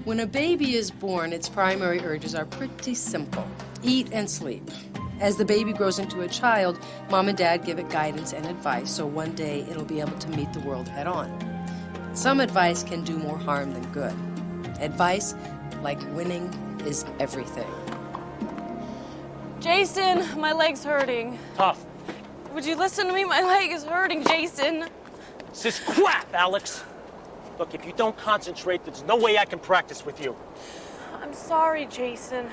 When a baby is born, its primary urges are pretty simple. Eat and sleep. As the baby grows into a child, mom and dad give it guidance and advice, so one day it'll be able to meet the world head on. Some advice can do more harm than good. Advice, like winning, is everything. Jason, my leg's hurting. Tough. Would you listen to me? My leg is hurting, Jason. This is crap, Alex. Look, if you don't concentrate, there's no way I can practice with you. I'm sorry, Jason.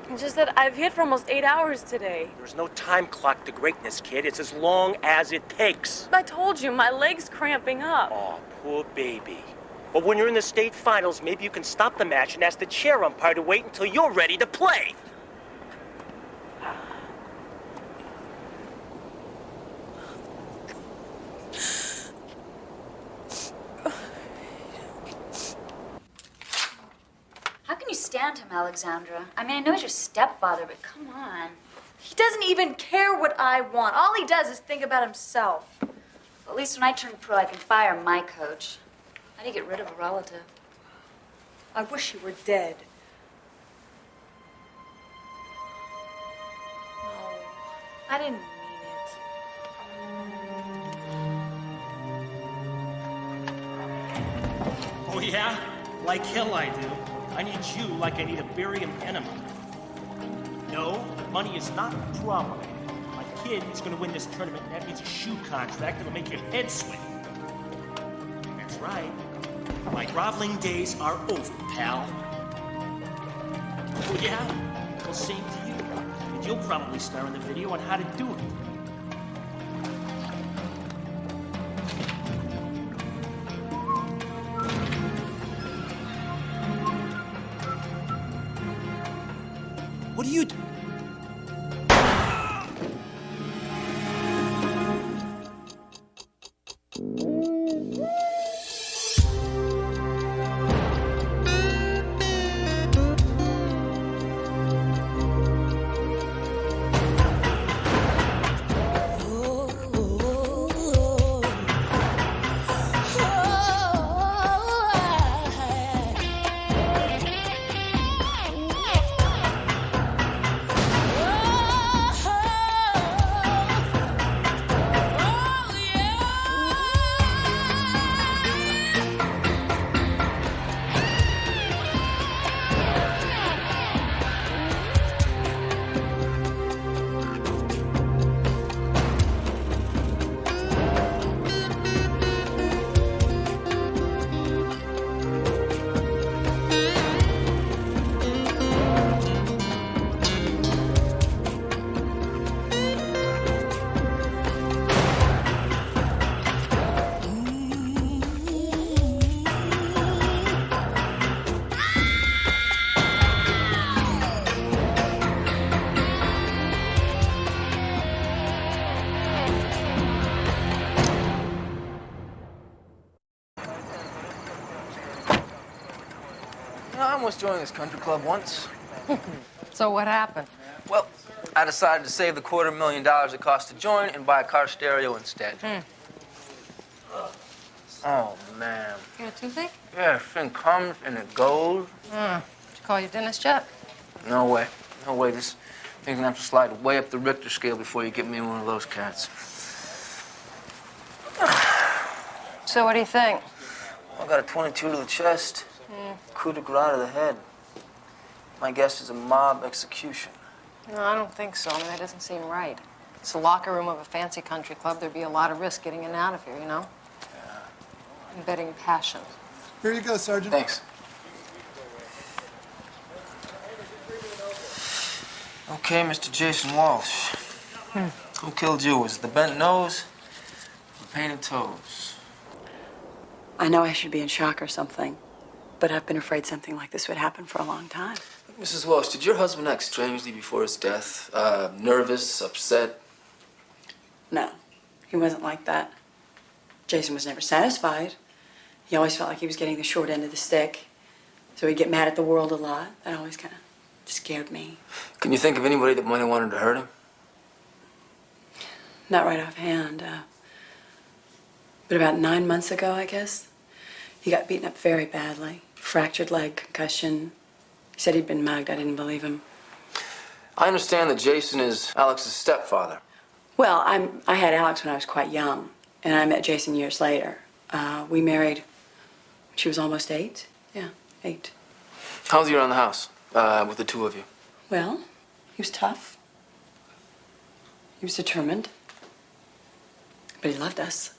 It's just that I've hit for almost 8 hours today. There's no time clock to greatness, kid. It's as long as it takes. I told you, my leg's cramping up. Oh, poor baby. But when you're in the state finals, maybe you can stop the match and ask the chair umpire to wait until you're ready to play. How can you stand him, Alexandra? I mean, I know he's your stepfather, but come on. He doesn't even care what I want. All he does is think about himself. Well, at least when I turn pro, I can fire my coach. How do you get rid of a relative? I wish he were dead. No, I didn't mean it. Oh, yeah? Like hell I do. I need you like I need a barium enema. No, money is not a problem. My kid is going to win this tournament, and that means a shoe contract that'll make your head swim. That's right. My groveling days are over, pal. Oh, yeah? Well, same to you. And you'll probably star in the video on how to do it. What are you doing? I almost joined this country club once. So what happened? Well, I decided to save the $250,000 it cost to join and buy a car stereo instead. Oh, man. You got a toothache? Yeah, this thing comes and it goes. Did you call your dentist yet? No way. No way. This thing's gonna have to slide way up the Richter scale before you get me one of those cats. So what do you think? I got a 22 to the chest. Coup de grace to the head. My guess is a mob execution. No, I don't think so. I mean, that doesn't seem right. It's the locker room of a fancy country club. There'd be a lot of risk getting in and out of here, you know? Yeah. And betting passion. Here you go, Sergeant. Thanks. Okay, Mr. Jason Walsh. Who killed you? Was it the bent nose or painted toes? I know I should be in shock or something, but I've been afraid something like this would happen for a long time. Mrs. Walsh, did your husband act strangely before his death? Nervous, upset? No, he wasn't like that. Jason was never satisfied. He always felt like he was getting the short end of the stick, so he'd get mad at the world a lot. That always kind of scared me. Can you think of anybody that might have wanted to hurt him? Not right offhand. But about 9 months ago, I guess, he got beaten up very badly. fractured leg, concussion. He said he'd been mugged. I didn't believe him. I understand that Jason is Alex's stepfather. Well, I had Alex when I was quite young, and I met Jason years later. We married when she was almost 8. Yeah, 8. How was he around the house with the two of you? Well, he was tough. He was determined. But he loved us.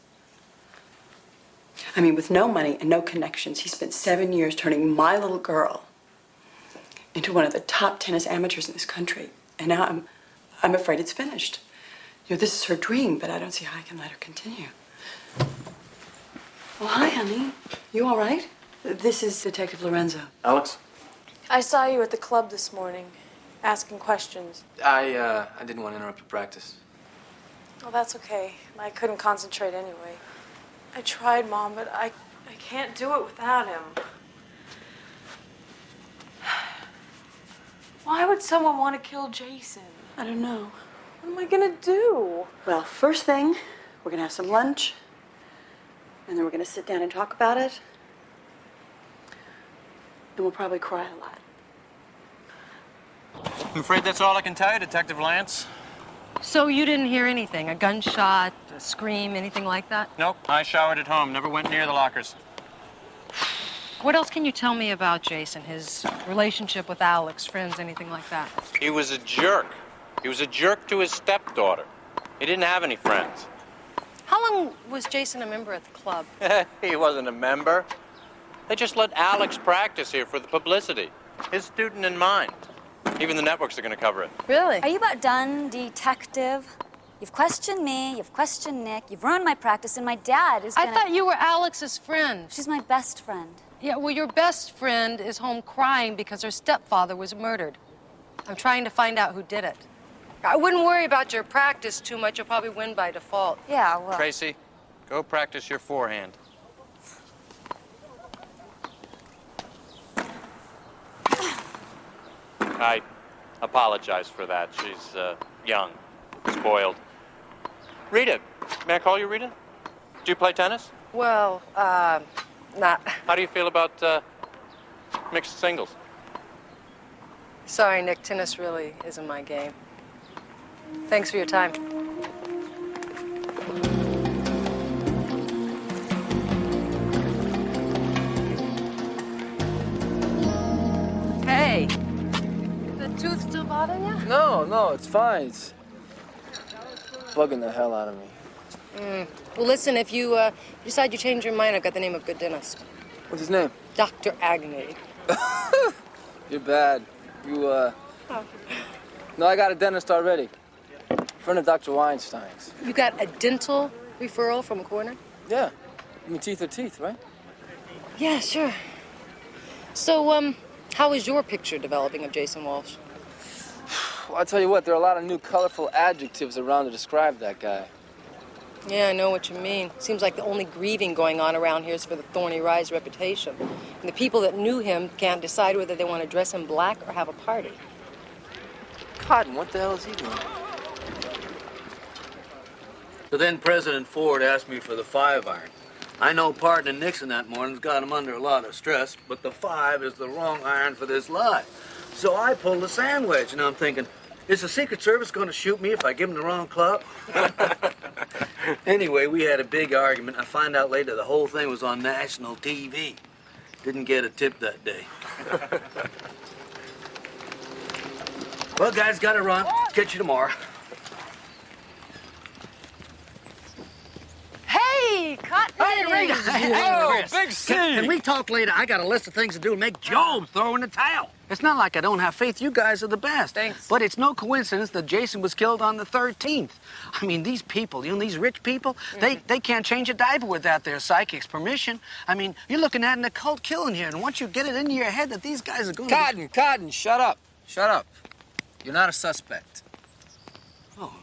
I mean, with no money and no connections, he spent 7 years turning my little girl into one of the top tennis amateurs in this country. And now I'm afraid it's finished. You know, this is her dream, but I don't see how I can let her continue. Well, hi, honey. You all right? This is Detective Lorenzo. Alex? I saw you at the club this morning, asking questions. I didn't want to interrupt your practice. Oh, that's okay. I couldn't concentrate anyway. I tried, Mom, but I can't do it without him. Why would someone want to kill Jason? I don't know. What am I gonna do? Well, first thing, we're gonna have some lunch, and then we're gonna sit down and talk about it. And we'll probably cry a lot. I'm afraid that's all I can tell you, Detective Lance. So you didn't hear anything? A gunshot, a scream, anything like that? Nope, I showered at home, never went near the lockers. What else can you tell me about Jason? His relationship with Alex, friends, anything like that? He was a jerk. He was a jerk to his stepdaughter. He didn't have any friends. How long was Jason a member at the club? He wasn't a member. They just let Alex practice here for the publicity. His student in mind. Even the networks are going to cover it. Really? Are you about done, detective? You've questioned me, you've questioned Nick, you've ruined my practice, and my dad is gonna... I thought you were Alex's friend. She's my best friend. Yeah, well, your best friend is home crying because her stepfather was murdered. I'm trying to find out who did it. I wouldn't worry about your practice too much. You'll probably win by default. Yeah, well... Tracy, go practice your forehand. I apologize for that. She's young, spoiled. Rita, may I call you Rita? Do you play tennis? Well, not. How do you feel about mixed singles? Sorry, Nick, tennis really isn't my game. Thanks for your time. Hey, the tooth still bothering you? No, it's fine. It's bugging the hell out of me. Well, listen, if you decide you change your mind, I've got the name of a good dentist. What's his name? Dr. Agnew. You're bad. You, No, I got a dentist already. Friend of Dr. Weinstein's. You got a dental referral from a coroner? Yeah. I mean, teeth are teeth, right? Yeah, sure. So, how is your picture developing of Jason Walsh? Well, I'll tell you what, there are a lot of new colorful adjectives around to describe that guy. Yeah, I know what you mean. Seems like the only grieving going on around here is for the Thorny Rise reputation. And the people that knew him can't decide whether they want to dress in black or have a party. Cotton, what the hell is he doing? So then President Ford asked me for the 5-iron. I know partner Nixon that morning's got him under a lot of stress, but the 5 is the wrong iron for this lie. So I pulled the sandwich, and I'm thinking, is the Secret Service going to shoot me if I give them the wrong club? Anyway, we had a big argument. I find out later the whole thing was on national TV. Didn't get a tip that day. Well, guys, gotta run. Catch you tomorrow. Hey, Cotton! Hey, Rita! Oh, Big C! Can we talk later? I got a list of things to do to make Job's throw in the towel. It's not like I don't have faith. You guys are the best. Thanks. But it's no coincidence that Jason was killed on the 13th. I mean, these people, these rich people, they can't change a diaper without their psychic's permission. I mean, you're looking at an occult killing here, and once you get it into your head that these guys are going to... Cotton, shut up. Shut up. You're not a suspect. Oh,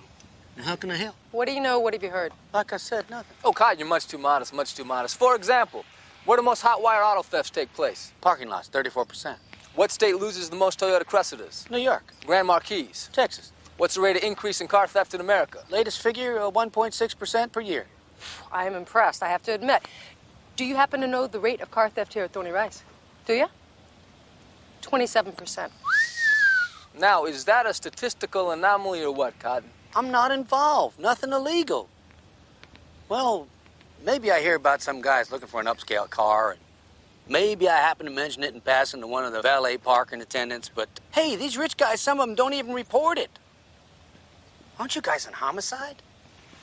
now how can I help? What do you know? What have you heard? Like I said, nothing. Oh, Cotton, you're much too modest, much too modest. For example, where do most hot wire auto thefts take place? Parking lots, 34%. What state loses the most Toyota Cressidas? New York. Grand Marquis. Texas. What's the rate of increase in car theft in America? Latest figure, 1.6% per year. I am impressed, I have to admit. Do you happen to know the rate of car theft here at Thorny Rise? Do you? 27%. Now, is that a statistical anomaly or what, Cotton? I'm not involved. Nothing illegal. Well, maybe I hear about some guys looking for an upscale car, and maybe I happen to mention it in passing to one of the valet parking attendants, but hey, these rich guys, some of them don't even report it. Aren't you guys on homicide?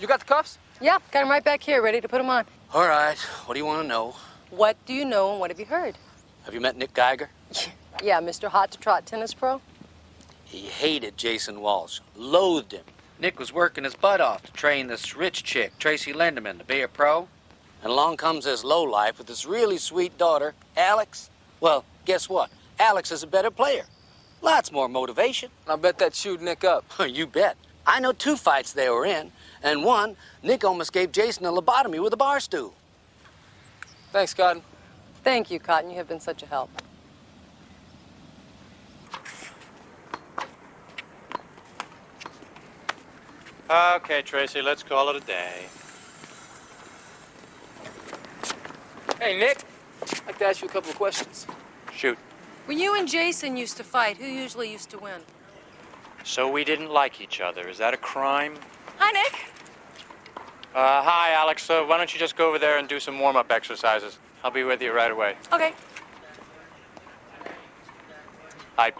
You got the cuffs? Yeah, got him right back here, ready to put him on. All right, what do you want to know? What do you know and what have you heard? Have you met Nick Geiger? Yeah, Mr. Hot to Trot tennis pro. He hated Jason Walsh, loathed him. Nick was working his butt off to train this rich chick, Tracy Lindemann, to be a pro. And along comes this lowlife with this really sweet daughter, Alex. Well, guess what? Alex is a better player. Lots more motivation. I bet that chewed Nick up. You bet. I know 2 fights they were in, and one, Nick almost gave Jason a lobotomy with a bar stool. Thanks, Cotton. Thank you, Cotton. You have been such a help. Okay, Tracy, let's call it a day. Hey, Nick. I'd like to ask you a couple of questions. Shoot. When you and Jason used to fight, who usually used to win? So we didn't like each other. Is that a crime? Hi, Nick. Hi, Alex. Why don't you just go over there and do some warm-up exercises? I'll be with you right away. Okay. I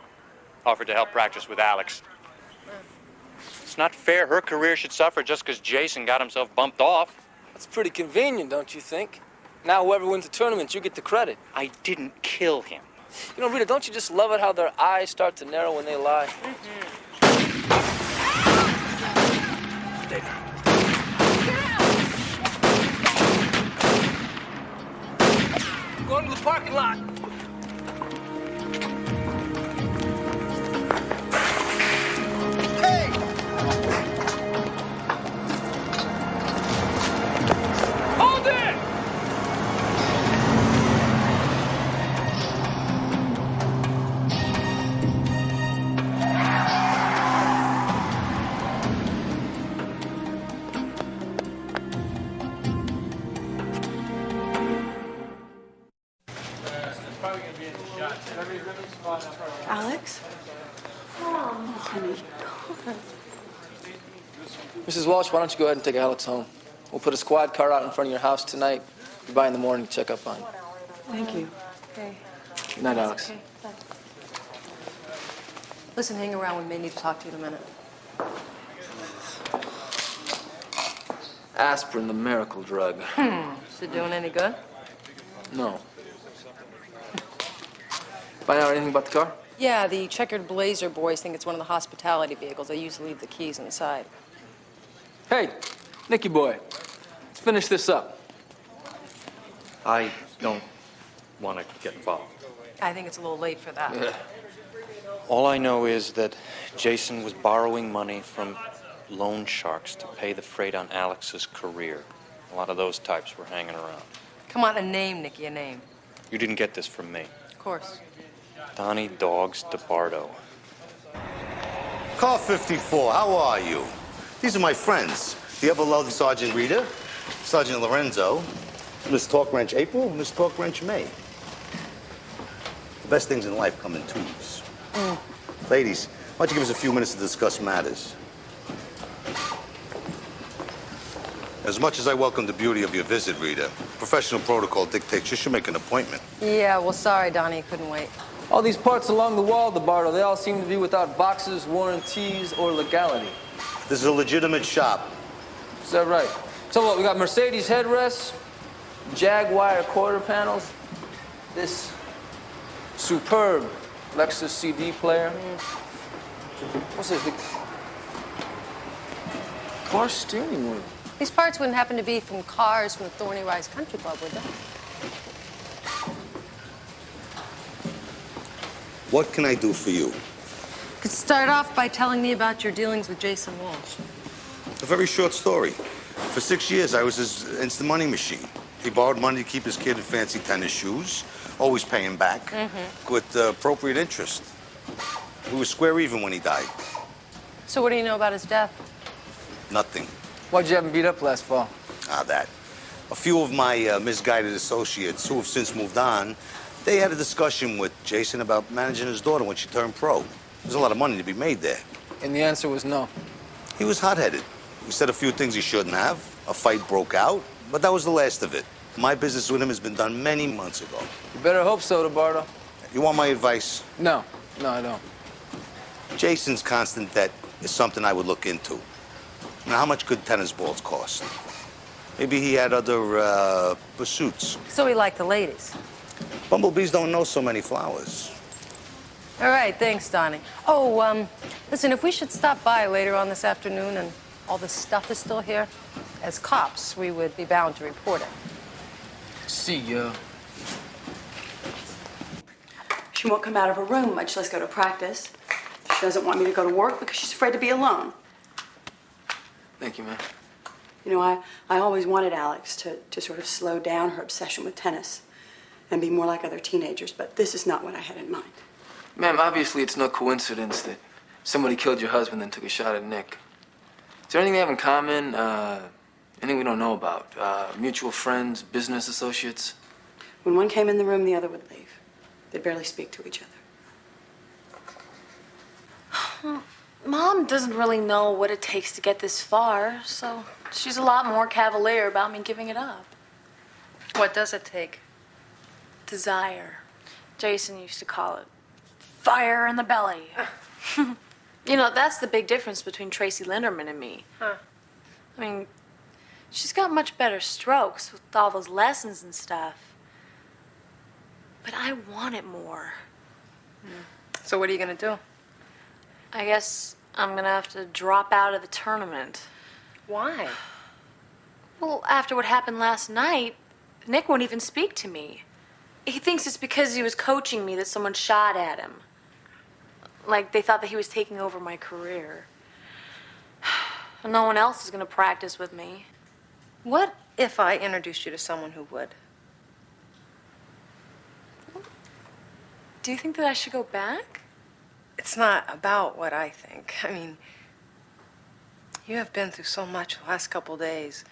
offered to help practice with Alex. It's not fair her career should suffer just because Jason got himself bumped off. That's pretty convenient, don't you think? Now whoever wins the tournament, you get the credit. I didn't kill him. You know, Rita, don't you just love it how their eyes start to narrow when they lie? Stay down. Go into the parking lot. Hey! Hold it! Alex? Oh, honey. Mrs. Walsh, why don't you go ahead and take Alex home? We'll put a squad car out in front of your house tonight. Be by in the morning to check up on you. Thank you. Okay. Good night, Alex. Okay. Bye. Listen, hang around. We may need to talk to you in a minute. Aspirin, the miracle drug. Is it doing any good? No. Find out anything about the car? Yeah, the checkered blazer boys think it's one of the hospitality vehicles. They usually leave the keys inside. Hey, Nicky boy, let's finish this up. I don't want to get involved. I think it's a little late for that. Yeah. All I know is that Jason was borrowing money from loan sharks to pay the freight on Alex's career. A lot of those types were hanging around. Come on, a name, Nicky, a name. You didn't get this from me. Of course. Donnie Dogs DeBardo. Car 54, how are you? These are my friends. The ever-lovely Sergeant Rita, Sergeant Lorenzo, Miss Talk Wrench April, Miss Talk Wrench May. The best things in life come in twos. Ladies, why don't you give us a few minutes to discuss matters? As much as I welcome the beauty of your visit, Rita, professional protocol dictates you should make an appointment. Yeah, well, sorry, Donnie, couldn't wait. All these parts along the wall, DeBardo, they all seem to be without boxes, warranties, or legality. This is a legitimate shop. Is that right? So what, we got Mercedes headrests, Jaguar quarter panels, this superb Lexus CD player. What's this? The car steering wheel. These parts wouldn't happen to be from cars from the Thorny Rise Country Club, would they? What can I do for you? Could start off by telling me about your dealings with Jason Walsh. A very short story. For 6 years, I was his instant money machine. He borrowed money to keep his kid in fancy tennis shoes, always paying back with appropriate interest. We were square even when he died. So what do you know about his death? Nothing. Why'd you have him beat up last fall? That. A few of my misguided associates who have since moved on They had a discussion with Jason about managing his daughter when she turned pro. There's a lot of money to be made there. And the answer was no. He was hot-headed. He said a few things he shouldn't have. A fight broke out, but that was the last of it. My business with him has been done many months ago. You better hope so, DeBardo. You want my advice? No, I don't. Jason's constant debt is something I would look into. Now, how much could tennis balls cost? Maybe he had other pursuits. So he liked the ladies. Bumblebees don't know so many flowers. All right, thanks, Donnie. Oh, listen, if we should stop by later on this afternoon and all this stuff is still here, as cops, we would be bound to report it. See ya. She won't come out of her room, much less go to practice. She doesn't want me to go to work because she's afraid to be alone. Thank you, man. You know, I always wanted Alex to sort of slow down her obsession with tennis and be more like other teenagers, but this is not what I had in mind. Ma'am, obviously it's no coincidence that somebody killed your husband and took a shot at Nick. Is there anything they have in common? Anything we don't know about? Mutual friends, business associates? When one came in the room, the other would leave. They'd barely speak to each other. Mom doesn't really know what it takes to get this far, so she's a lot more cavalier about me giving it up. What does it take? Desire. Jason used to call it fire in the belly. You know, that's the big difference between Tracy Linderman and me. Huh. I mean, she's got much better strokes with all those lessons and stuff. But I want it more. So what are you going to do? I guess I'm gonna have to drop out of the tournament. Why? Well, after what happened last night, Nick won't even speak to me. He thinks it's because he was coaching me that someone shot at him. Like they thought that he was taking over my career. No one else is gonna practice with me. What if I introduced you to someone who would? Do you think that I should go back? It's not about what I think. I mean, you have been through so much the last couple days.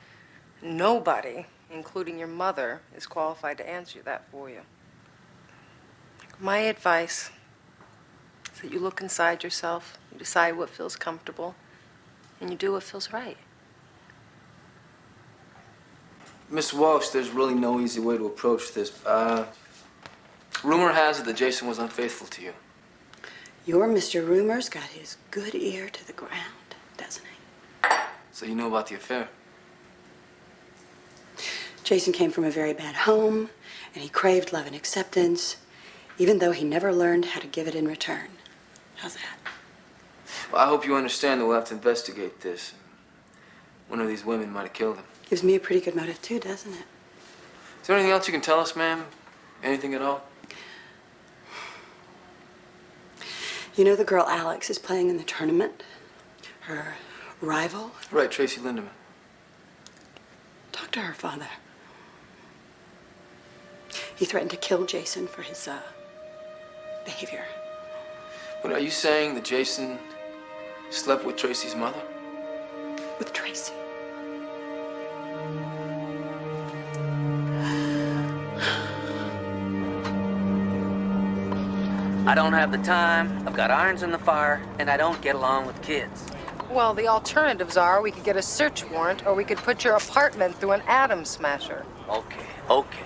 Nobody, including your mother, is qualified to answer that for you. My advice is that you look inside yourself, you decide what feels comfortable, and you do what feels right. Miss Walsh, there's really no easy way to approach this. Rumor has it that Jason was unfaithful to you. Your Mr. Rumor's got his good ear to the ground, doesn't he? So you know about the affair? Jason came from a very bad home, and he craved love and acceptance, even though he never learned how to give it in return. How's that? Well, I hope you understand that we'll have to investigate this. One of these women might have killed him. Gives me a pretty good motive, too, doesn't it? Is there anything else you can tell us, ma'am? Anything at all? You know the girl Alex is playing in the tournament? Her rival? Right, Tracy Lindemann. Talk to her father. He threatened to kill Jason for his behavior. But are you saying that Jason slept with Tracy's mother? With Tracy. I don't have the time, I've got irons in the fire, and I don't get along with kids. Well, the alternatives are we could get a search warrant or we could put your apartment through an atom smasher. Okay.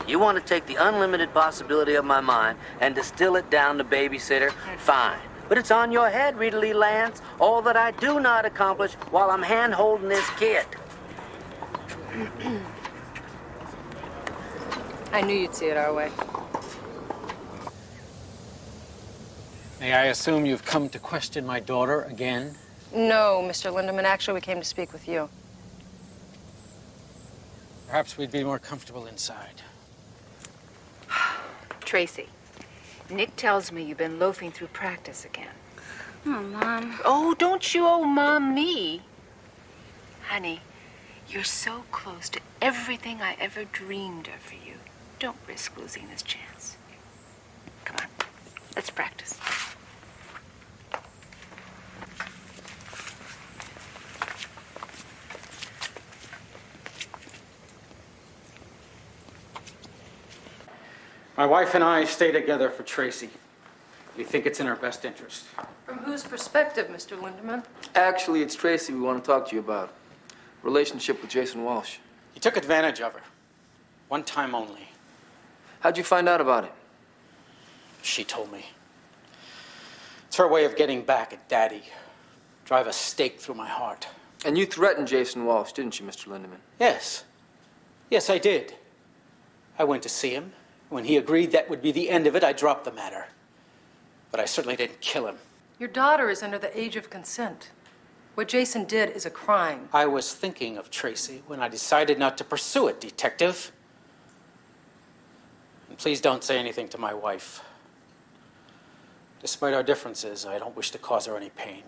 You want to take the unlimited possibility of my mind and distill it down to babysitter? Fine. But it's on your head, Rita Lee Lance, all that I do not accomplish while I'm hand-holding this kid. I knew you'd see it our way. May I assume you've come to question my daughter again? No, Mr. Lindemann. Actually, we came to speak with you. Perhaps we'd be more comfortable inside. Tracy, Nick tells me you've been loafing through practice again. Oh, Mom. Oh, don't you owe Mom me. Honey, you're so close to everything I ever dreamed of for you. Don't risk losing this chance. Come on, let's practice. My wife and I stay together for Tracy. We think it's in her best interest. From whose perspective, Mr. Linderman? Actually, it's Tracy we want to talk to you about. Relationship with Jason Walsh. He took advantage of her. One time only. How'd you find out about it? She told me. It's her way of getting back at Daddy. Drive a stake through my heart. And you threatened Jason Walsh, didn't you, Mr. Lindemann? Yes. Yes, I did. I went to see him. When he agreed that would be the end of it, I dropped the matter. But I certainly didn't kill him. Your daughter is under the age of consent. What Jason did is a crime. I was thinking of Tracy when I decided not to pursue it, Detective. And please don't say anything to my wife. Despite our differences, I don't wish to cause her any pain.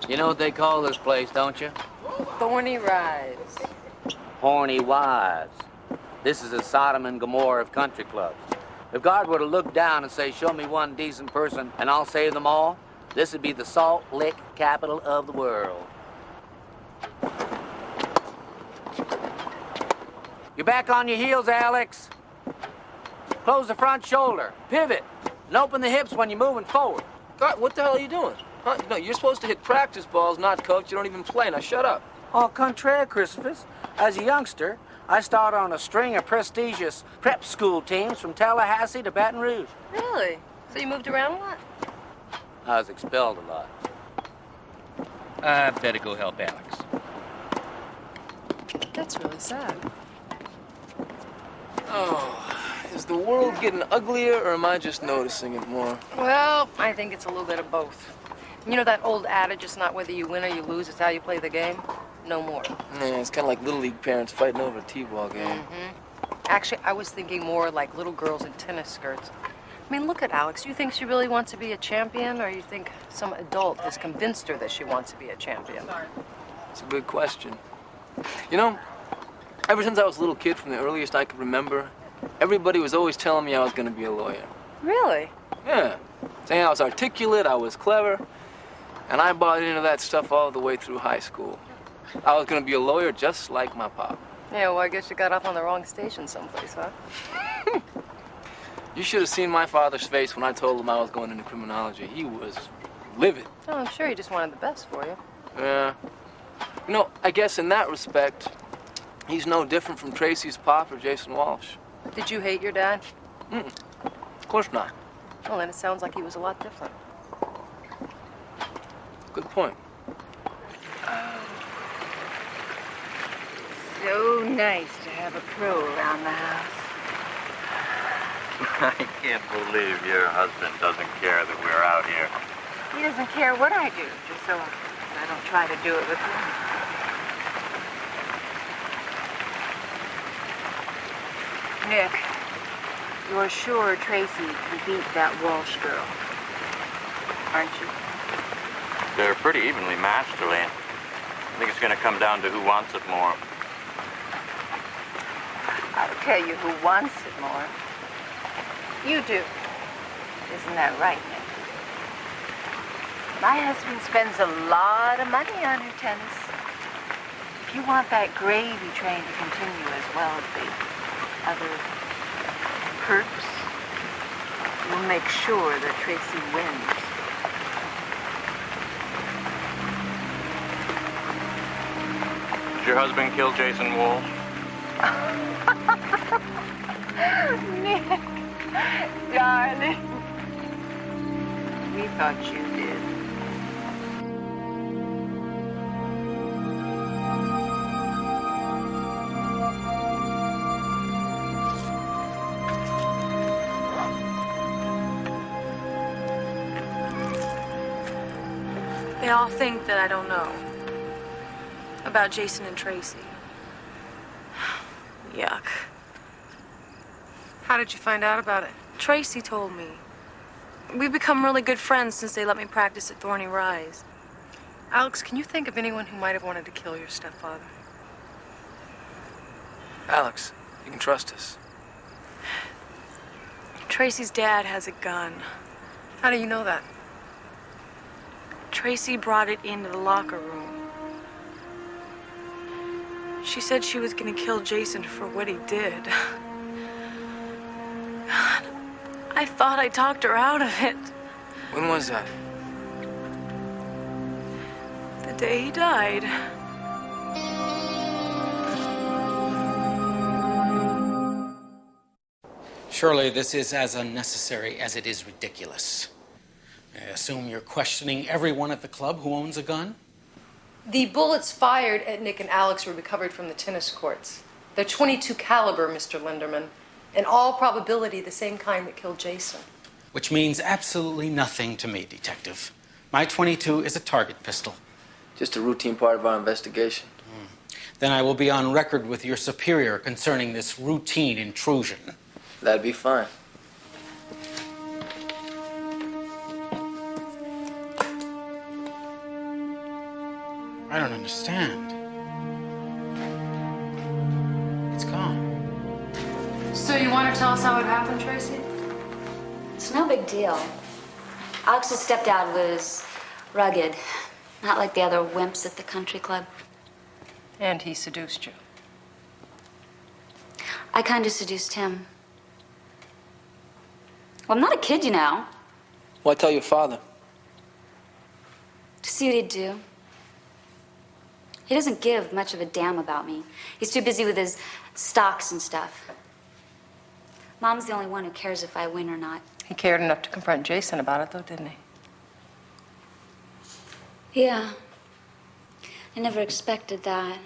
You know what they call this place, don't you? Thorny Rise. Horny Wives. This is a Sodom and Gomorrah of country clubs. If God were to look down and say, show me one decent person and I'll save them all, this would be the Salt Lick capital of the world. You're back on your heels, Alex. Close the front shoulder, pivot, and open the hips when you're moving forward. God, what the hell are you doing? Huh? No, you're supposed to hit practice balls, not coach. You don't even play. Now shut up. Au contraire, Christopher. As a youngster, I started on a string of prestigious prep school teams from Tallahassee to Baton Rouge. Really? So you moved around a lot? I was expelled a lot. I better go help Alex. That's really sad. Oh, is the world getting uglier, or am I just noticing it more? Well, I think it's a little bit of both. You know that old adage, it's not whether you win or you lose, it's how you play the game? No more. Yeah, it's kind of like Little League parents fighting over a T-ball game. Actually, I was thinking more like little girls in tennis skirts. I mean, look at Alex. Do you think she really wants to be a champion, or you think some adult has convinced her that she wants to be a champion? It's a good question. You know, ever since I was a little kid, from the earliest I could remember, everybody was always telling me I was going to be a lawyer. Really? Yeah. Saying I was articulate, I was clever, and I bought into that stuff all the way through high school. I was going to be a lawyer just like my pop. Yeah, well, I guess you got off on the wrong station someplace, huh? You should have seen my father's face when I told him I was going into criminology. He was livid. Oh, I'm sure he just wanted the best for you. Yeah. You know, I guess in that respect, he's no different from Tracy's pop or Jason Walsh. Did you hate your dad? Of course not. Well, then it sounds like he was a lot different. Good point. So nice to have a pro around the house. I can't believe your husband doesn't care that we're out here. He doesn't care what I do, just so I don't try to do it with him. Nick, you're sure Tracy can beat that Walsh girl, aren't you? They're pretty evenly matched, Elaine. I think it's going to come down to who wants it more. I'll tell you who wants it more. You do. Isn't that right, Nick? My husband spends a lot of money on her tennis. If you want that gravy train to continue as well as the other perks, we'll make sure that Tracy wins. Did your husband kill Jason Walsh? Nick, darling. We thought you did. They all think that I don't know about Jason and Tracy. Yuck. How did you find out about it? Tracy told me. We've become really good friends since they let me practice at Thorny Rise. Alex, can you think of anyone who might have wanted to kill your stepfather? Alex, you can trust us. Tracy's dad has a gun. How do you know that? Tracy brought it into the locker room. She said she was gonna kill Jason for what he did. I thought I talked her out of it. When was that? The day he died. Surely this is as unnecessary as it is ridiculous. I assume you're questioning everyone at the club who owns a gun? The bullets fired at Nick and Alex were recovered from the tennis courts. They're .22 caliber, Mr. Linderman. In all probability, the same kind that killed Jason. Which means absolutely nothing to me, Detective. My .22 is a target pistol. Just a routine part of our investigation. Then I will be on record with your superior concerning this routine intrusion. That'd be fine. I don't understand. It's gone. So you want to tell us how it happened, Tracy? It's no big deal. Alex's stepdad was rugged, not like the other wimps at the country club. And he seduced you. I kind of seduced him. Well, I'm not a kid, you know. Why tell your father? To see what he'd do. He doesn't give much of a damn about me. He's too busy with his stocks and stuff. Mom's the only one who cares if I win or not. He cared enough to confront Jason about it, though, didn't he? Yeah. I never expected that.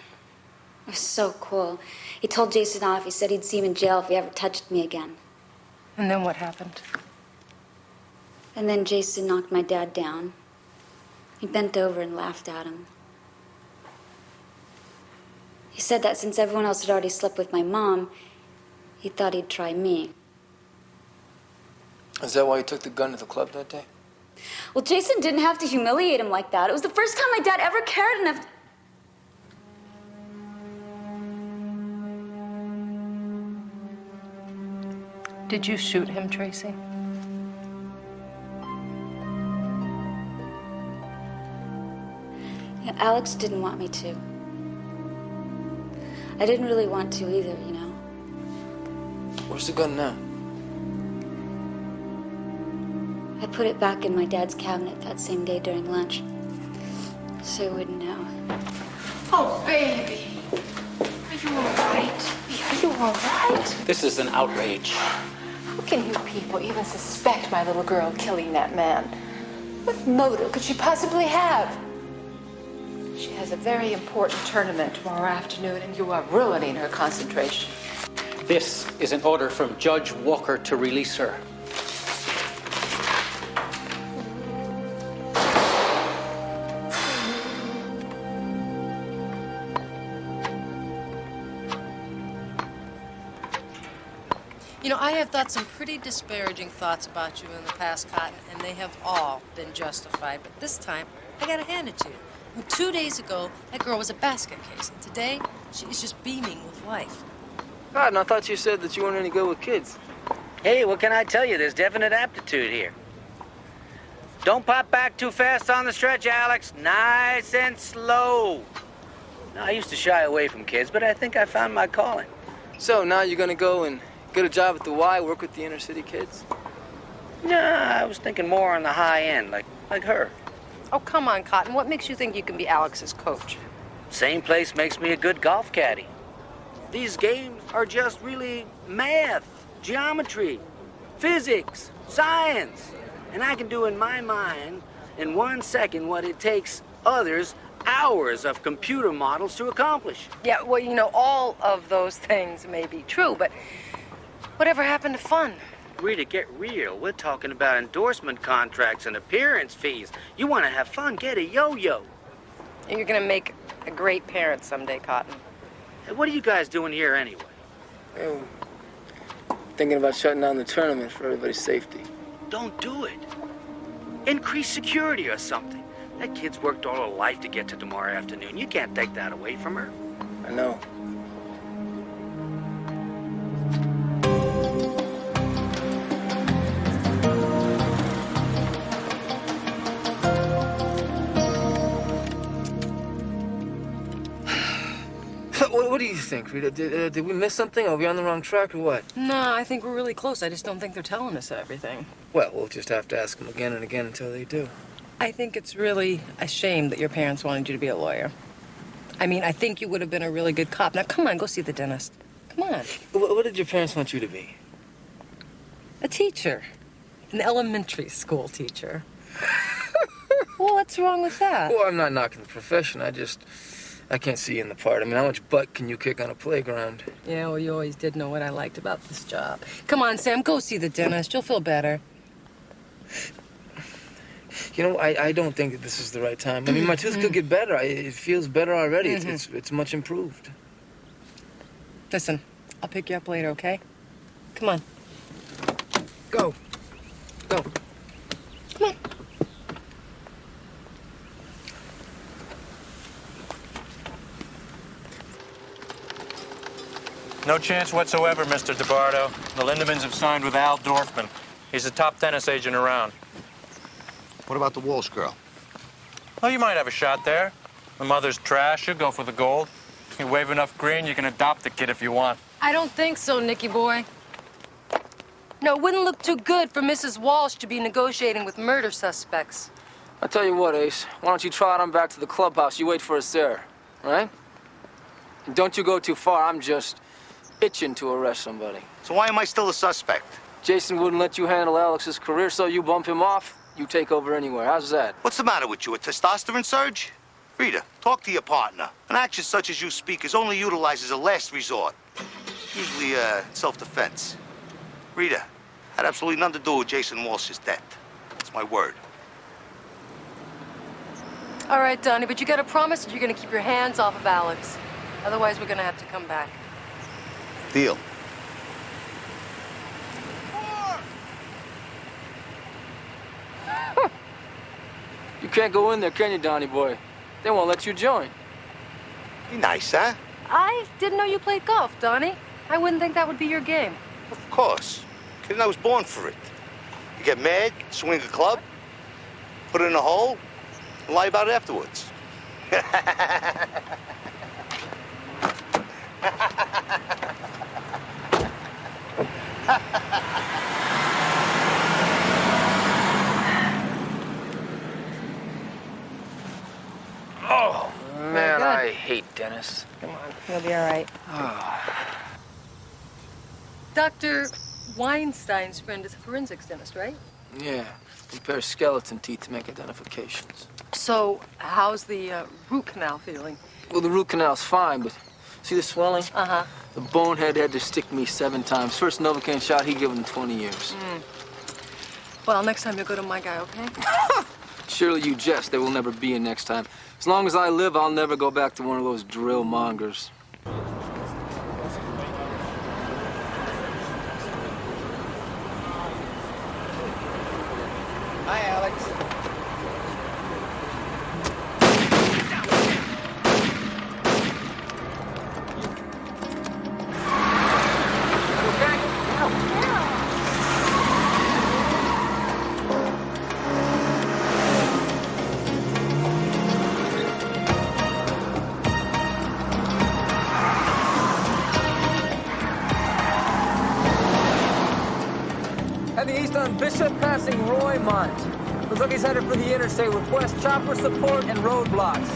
It was so cool. He told Jason off. He said he'd see him in jail if he ever touched me again. And then what happened? And then Jason knocked my dad down. He bent over and laughed at him. He said that since everyone else had already slept with my mom, he thought he'd try me. Is that why you took the gun to the club that day? Well, Jason didn't have to humiliate him like that. It was the first time my dad ever cared enough. Did you shoot him, Tracy? Yeah, Alex didn't want me to. I didn't really want to either, you know. Where's the gun now? I put it back in my dad's cabinet that same day during lunch, so he wouldn't know. Oh, baby. Are you all right? Are you all right? This is an outrage. How can you people even suspect my little girl killing that man? What motive could she possibly have? She has a very important tournament tomorrow afternoon, and you are ruining her concentration. This is an order from Judge Walker to release her. You know, I have thought some pretty disparaging thoughts about you in the past, Cotton, and they have all been justified. But this time, I gotta hand it to you. And 2 days ago, that girl was a basket case, and today, she is just beaming with life. God, and I thought you said that you weren't any good with kids. Hey, what can I tell you? There's definite aptitude here. Don't pop back too fast on the stretch, Alex. Nice and slow. Now, I used to shy away from kids, but I think I found my calling. So now you're gonna go and get a job at the Y, work with the inner city kids? Nah, I was thinking more on the high end, like her. Oh, come on, Cotton. What makes you think you can be Alex's coach? Same place makes me a good golf caddy. These games are just really math, geometry, physics, science. And I can do in my mind, in 1 second, what it takes others hours of computer models to accomplish. Yeah, well, you know, all of those things may be true, but whatever happened to fun? Rita, get real. We're talking about endorsement contracts and appearance fees. You want to have fun, get a yo-yo. You're gonna make a great parent someday, Cotton. Hey, what are you guys doing here anyway? Oh, thinking about shutting down the tournament for everybody's safety. Don't do it. Increase security or something. That kid's worked all her life to get to tomorrow afternoon. You can't take that away from her. I know. What do you think, Rita? Did we miss something? Are we on the wrong track or what? No, I think we're really close. I just don't think they're telling us everything. Well, we'll just have to ask them again and again until they do. I think it's really a shame that your parents wanted you to be a lawyer. I mean, I think you would have been a really good cop. Now, come on, go see the dentist. Come on. What did your parents want you to be? A teacher. An elementary school teacher. Well, what's wrong with that? Well, I'm not knocking the profession. I can't see you in the part. I mean, how much butt can you kick on a playground? Yeah, well, you always did know what I liked about this job. Come on, Sam, go see the dentist. You'll feel better. You know, I don't think that this is the right time. I mean, my tooth could get better. It feels better already. It's much improved. Listen, I'll pick you up later, okay? Come on. Go. Go. Come on. No chance whatsoever, Mr. DeBardo. The Lindemans have signed with Al Dorfman. He's the top tennis agent around. What about the Walsh girl? Well, you might have a shot there. The mother's trash. She'll go for the gold. You wave enough green, you can adopt the kid if you want. I don't think so, Nicky boy. No, it wouldn't look too good for Mrs. Walsh to be negotiating with murder suspects. I'll tell you what, Ace. Why don't you trot on back to the clubhouse? You wait for us there, all right? And don't you go too far. I'm just itching to arrest somebody. So why am I still a suspect? Jason wouldn't let you handle Alex's career, so you bump him off. You take over anywhere. How's that? What's the matter with you, a testosterone surge? Rita, talk to your partner. An action such as you speak is only utilized as a last resort. Usually, self-defense. Rita, had absolutely nothing to do with Jason Walsh's death. That's my word. All right, Donnie, but you gotta promise that you're gonna keep your hands off of Alex. Otherwise, we're gonna have to come back. Deal. You can't go in there, can you, Donnie boy? They won't let you join. Be nice, huh? I didn't know you played golf, Donnie. I wouldn't think that would be your game. Of course. Kid, I was born for it. You get mad, swing a club, put it in a hole, and lie about it afterwards. Oh, man, I hate Dennis. Come on, you'll be all right. Dr. Weinstein's friend is a forensics dentist, right? Yeah, compare skeleton teeth to make identifications. So, how's the root canal feeling? Well, the root canal's fine, but see the swelling? Uh-huh. The bonehead had to stick me 7 times. First Novocaine shot, he gave him 20 years. Well, next time you'll go to my guy, okay? Surely you jest. There will never be a next time. As long as I live, I'll never go back to one of those drill mongers. Hi, Alex. Heading east on Bishop, passing Roymont. Looks like he's headed for the interstate. Request chopper support and roadblocks.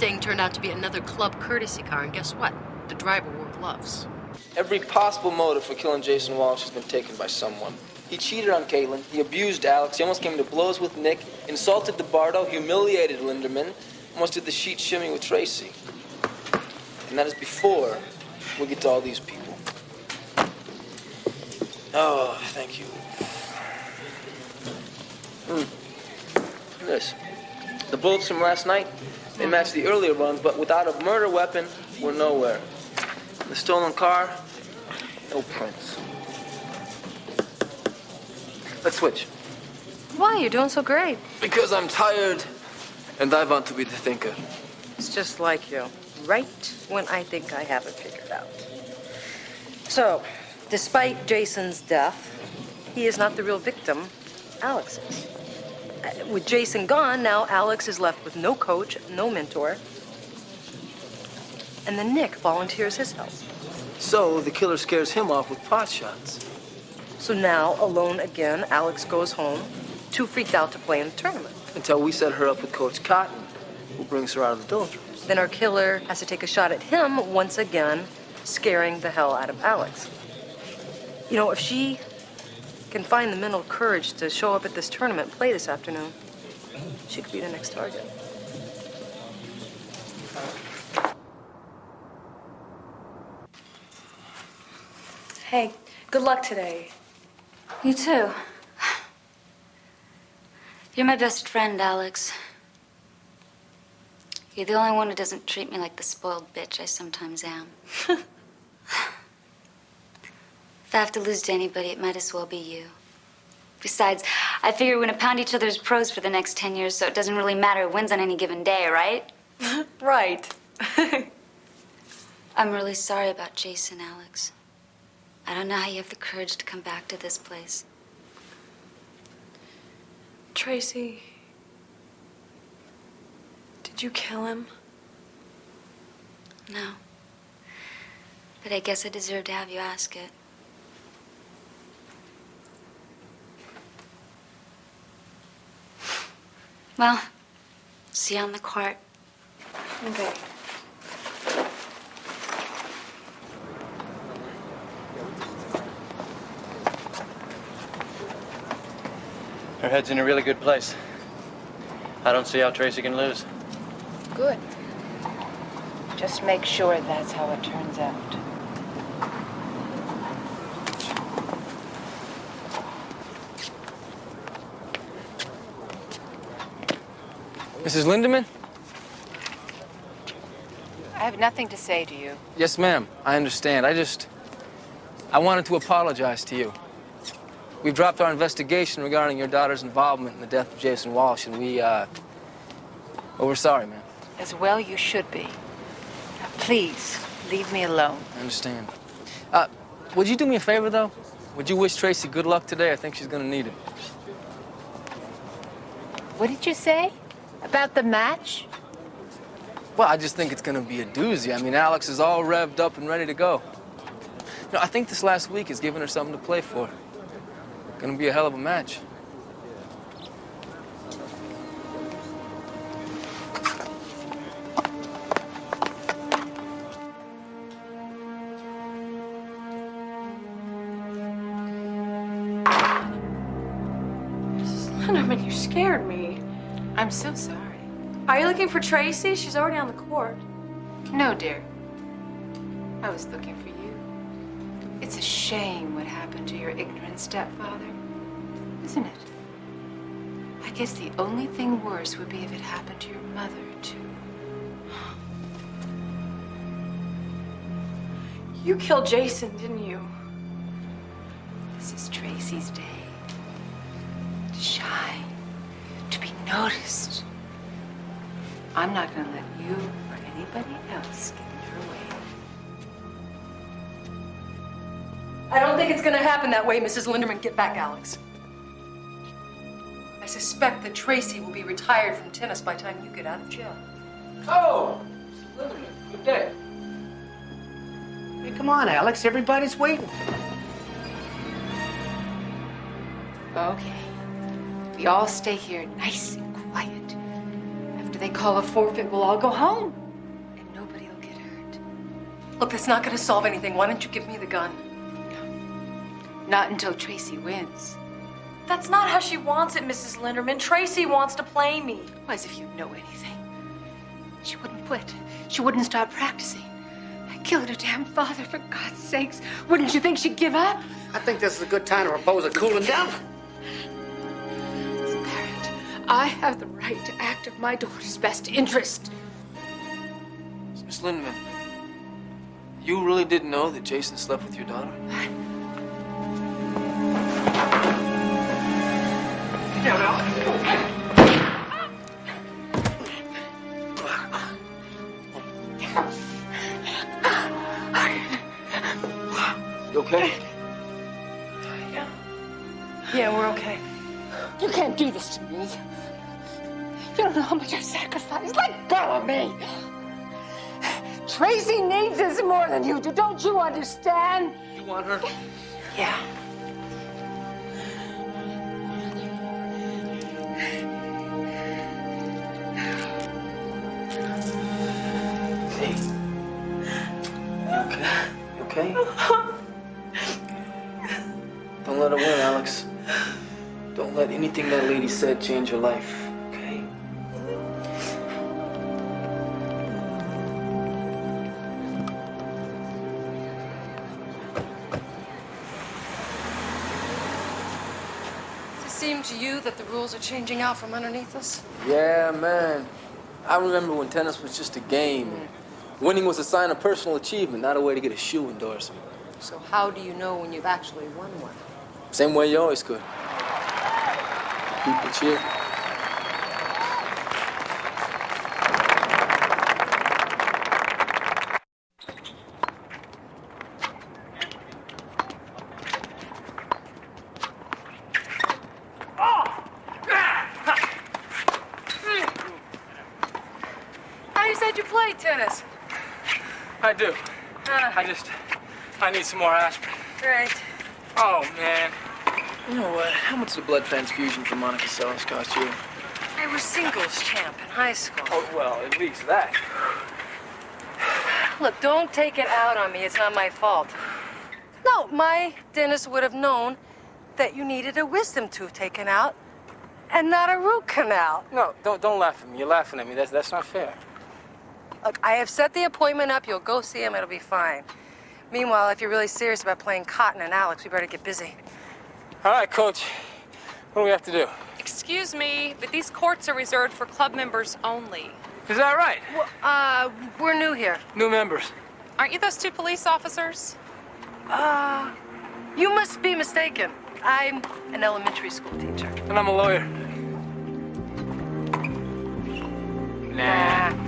Mustang turned out to be another club courtesy car, and guess what? The driver wore gloves. Every possible motive for killing Jason Walsh has been taken by someone. He cheated on Caitlin, he abused Alex, he almost came to blows with Nick, insulted DeBardo, humiliated Linderman, almost did the sheet shimmy with Tracy. And that is before we get to all these people. Oh, thank you. This. The bullets from last night, they match the earlier ones, but without a murder weapon, we're nowhere. The stolen car, no prints. Let's switch. Why? You're doing so great. Because I'm tired, and I want to be the thinker. It's just like you. Right when I think I have it figured out. So, despite Jason's death, he is not the real victim. Alex is. With Jason gone, now Alex is left with no coach, no mentor. And then Nick volunteers his help. So the killer scares him off with pot shots. So now, alone again, Alex goes home, too freaked out to play in the tournament. Until we set her up with Coach Cotton, who brings her out of the doldrums. Then our killer has to take a shot at him once again, scaring the hell out of Alex. You know, if she can find the mental courage to show up at this tournament and play this afternoon, she could be the next target. Hey, good luck today. You too. You're my best friend, Alex. You're the only one who doesn't treat me like the spoiled bitch I sometimes am. If I have to lose to anybody, it might as well be you. Besides, I figure we're gonna pound each other's pros for the next 10 years, so it doesn't really matter who wins on any given day, right? Right. I'm really sorry about Jason, Alex. I don't know how you have the courage to come back to this place. Tracy, did you kill him? No. But I guess I deserve to have you ask it. Well, see you on the court. Okay. Her head's in a really good place. I don't see how Tracy can lose. Good. Just make sure that's how it turns out. Mrs. Lindemann? I have nothing to say to you. Yes, ma'am. I understand. I wanted to apologize to you. We've dropped our investigation regarding your daughter's involvement in the death of Jason Walsh, and well, we're sorry, ma'am. As well you should be. Now, please, leave me alone. I understand. Would you do me a favor, though? Would you wish Tracy good luck today? I think she's gonna need it. What did you say? About the match? Well, I just think it's gonna be a doozy. I mean, Alex is all revved up and ready to go. You know, I think this last week has given her something to play for. Gonna be a hell of a match. Linderman, you scared me. I'm so sorry. Are you looking for Tracy? She's already on the court. No, dear. I was looking for you. It's a shame what happened to your ignorant stepfather, isn't it? I guess the only thing worse would be if it happened to your mother, too. You killed Jason, didn't you? This is Tracy's day. To shine. To be noticed. I'm not going to let you or anybody else get in her way. I don't think it's gonna happen that way, Mrs. Linderman. Get back, Alex. I suspect that Tracy will be retired from tennis by the time you get out of jail. Oh, Linderman, good day. Hey, come on, Alex. Everybody's waiting. Okay. We all stay here nice and quiet. I've After they call a forfeit, we'll all go home. And nobody will get hurt. Look, that's not going to solve anything. Why don't you give me the gun? Not until Tracy wins. That's not how she wants it, Mrs. Linderman. Tracy wants to play me. Why, as if you know anything. She wouldn't quit. She wouldn't stop practicing. I killed her damn father, for God's sakes. Wouldn't you think she'd give up? I think this is a good time to propose a cooling down. As a parent, I have the right to act in my daughter's best interest. Miss Lindemann, you really didn't know that Jason slept with your daughter? You okay? Yeah, we're okay. You can't do this to me. You don't know how much I've sacrificed. Let go of me. Tracy needs this more than you do. Don't you understand? You want her? Yeah. Hey. You okay? You okay? Don't let her win, Alex. Don't let anything that lady said change your life, okay? Does it seem to you that the rules are changing out from underneath us? Yeah, man. I remember when tennis was just a game. Winning was a sign of personal achievement, not a way to get a shoe endorsement. So how do you know when you've actually won one? Same way you always could. People cheer. How you said you played tennis? I do. I need some more aspirin. Right. Oh, man. You know what? How much did a blood transfusion for Monica Seles cost you? I was singles champ in high school. Oh, well, at least that. Look, don't take it out on me. It's not my fault. No, my dentist would have known that you needed a wisdom tooth taken out and not a root canal. No, don't laugh at me. You're laughing at me. That's not fair. Look, I have set the appointment up. You'll go see him. It'll be fine. Meanwhile, if you're really serious about playing Cotton and Alex, we better get busy. All right, Coach. What do we have to do? Excuse me, but these courts are reserved for club members only. Is that right? Well, we're new here. New members. Aren't you those two police officers? You must be mistaken. I'm an elementary school teacher. And I'm a lawyer. Nah.